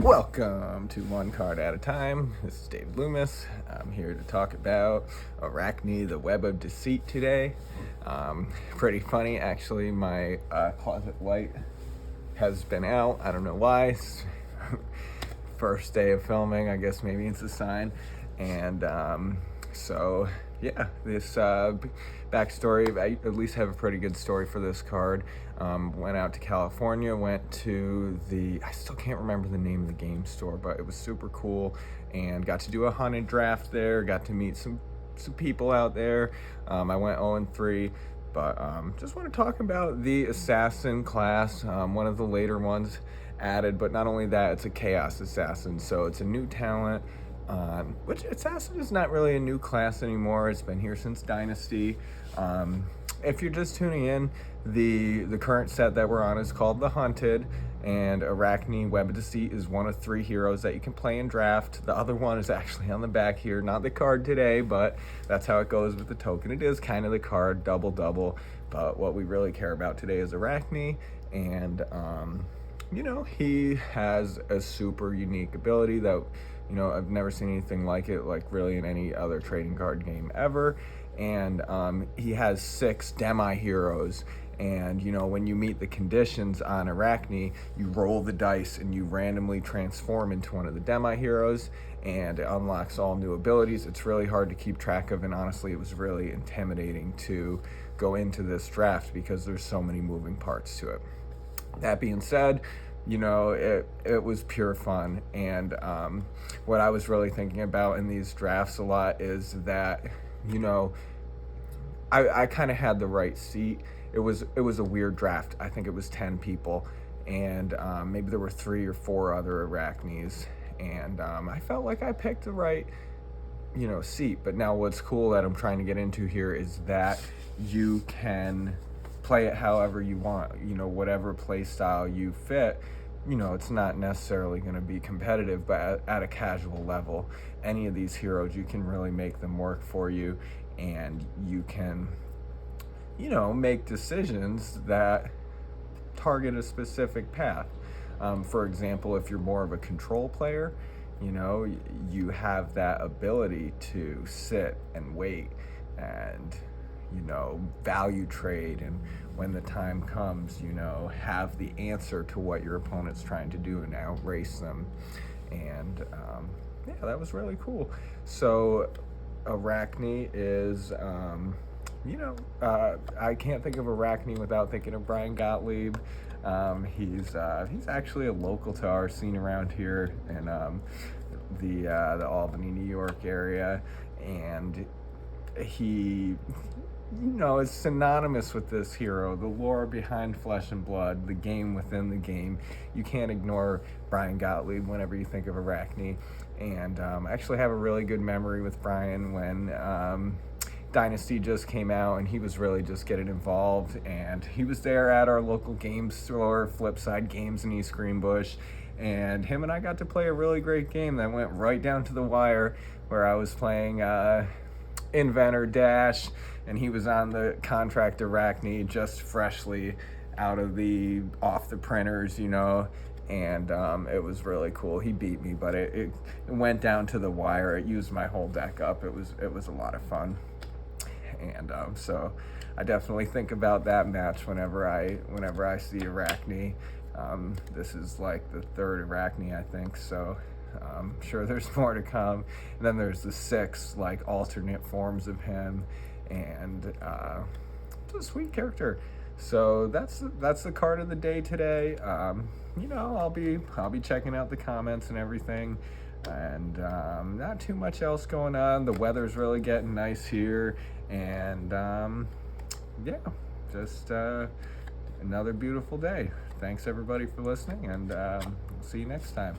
Welcome to One Card at a Time. This is David Loomis. I'm here to talk about Arakni, the Web of Deceit today. Pretty funny, actually. My closet light has been out. I don't know why. First day of filming, I guess maybe it's a sign. And this backstory, I at least have a pretty good story for this card. Went out to California, went to I still can't remember the name of the game store, but it was super cool, and got to do a haunted draft there, got to meet some people out there. I went 0-3, but just want to talk about the assassin class, one of the later ones added, but not only that, it's a chaos assassin, so it's a new talent. Which assassin is not really a new class anymore. It's been here since Dynasty. If you're just tuning in, the current set that we're on is called The Hunted, and Arakni, Web of Deceit, is one of 3 heroes that you can play in draft. The other one is actually on the back here, not the card today, but that's how it goes with the token. It is kind of the card, double, but what we really care about today is Arakni, and he has a super unique ability that I've never seen anything like it, like really in any other trading card game ever. And he has 6 demi-heroes. And, when you meet the conditions on Arakni, you roll the dice and you randomly transform into one of the demi-heroes, and it unlocks all new abilities. It's really hard to keep track of, and honestly, it was really intimidating to go into this draft because there's so many moving parts to it. That being said, it was pure fun. And what I was really thinking about in these drafts a lot is that, I kind of had the right seat. It was a weird draft. I think it was 10 people, and maybe there were 3 or 4 other Araknis, and I felt like I picked the right seat. But now what's cool that I'm trying to get into here is that you can play it however you want, whatever play style you fit. It's not necessarily going to be competitive, but at a casual level, any of these heroes, you can really make them work for you, and you can make decisions that target a specific path. For example, if you're more of a control player, you have that ability to sit and wait and value trade, and when the time comes, have the answer to what your opponent's trying to do and outrace them. And that was really cool. So Arakni is I can't think of Arakni without thinking of Brian Gottlieb. He's actually a local to our scene around here in the Albany, New York area, and he is synonymous with this hero, the lore behind Flesh and Blood, the game within the game. You can't ignore Brian Gottlieb whenever you think of Arakni. And I actually have a really good memory with Brian when Dynasty just came out, and he was really just getting involved, and he was there at our local game store, Flipside Games in East Greenbush, and him and I got to play a really great game that went right down to the wire, where I was playing Inventor Dash, and he was on the contract Arakni, just freshly off the printers, and it was really cool. He beat me, but it went down to the wire. It used my whole deck up. It was a lot of fun. And so I definitely think about that match whenever I see Arakni. This is like the 3rd Arakni, I think, so I'm sure there's more to come. And then there's the 6 like alternate forms of him, and it's a sweet character. So that's the card of the day today. I'll be checking out the comments and everything, and not too much else going on. The weather's really getting nice here, and just another beautiful day. Thanks everybody for listening, and see you next time.